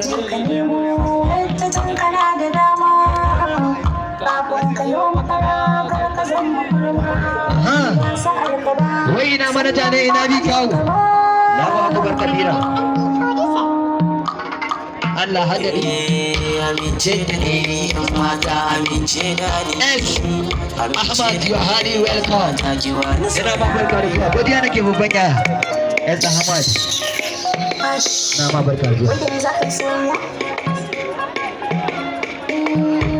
je ka nemo ta tankara da dama babban kayo makara kar ka zama kurma ya sa alkaba wai ina manaja ne ina bi kawo Allahu akbar kabira Allah hadari amince da ni mata amince da ni Ahmad you are highly welcome ina ba barka da zuwa godiya nake babban ya Ahmad na ma barka da zuwa wanda za ka soya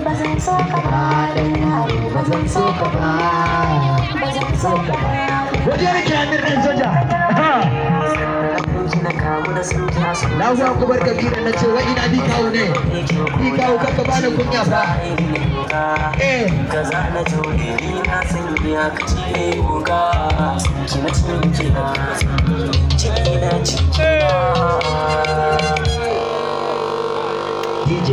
ba zan so ka ba ba zan so ka ba ba zan so ka ba godiya nake Amir dan soja na zuwa ku barka gidan na ce wai ina bi kawo ne bi kawo kanka ba da kunya fa kaza na jode ni na san ya kace uga kina kina cikina cikina DJ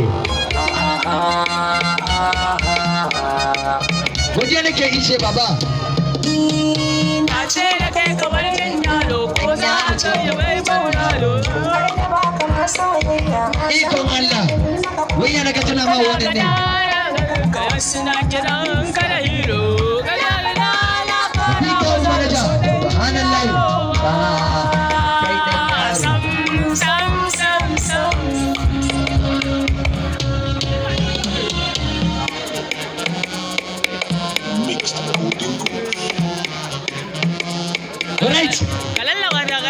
godiya nake ishe baba na ce da kai kamar yan yalo ko za a ce ya bai baunalo ikon Allah wai yana ga tana ma wannan ne kaya suna kiran ka da hero kaya na bi kawo manaja subhanallahi kai dan yaro sam right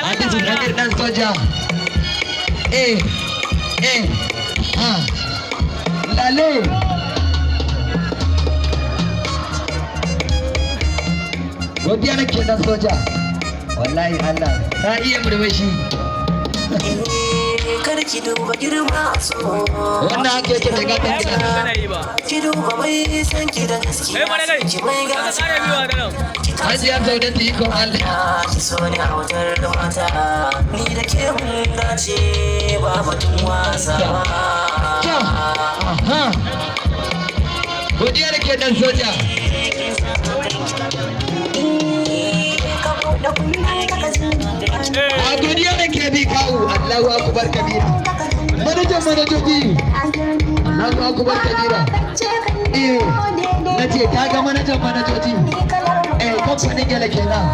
Adiji Amir dan soja lale godiya nake dan soja wallahi Allah ta iya murmushi kar ki duba girma so wannan ake ke daga kan gida ki duba mai san ki da gaskiya ki mai gasa Hajiya Saudat ikon Allah ki so ni a wutar da mata ni da ke mun dace ba batun wasa godiya nake dan soja a godiya nake bi kawo Allahu akbar kabira manajan manajoji Allahu akbar kabira nace kaga manajan manajoji kamfanin gele kenan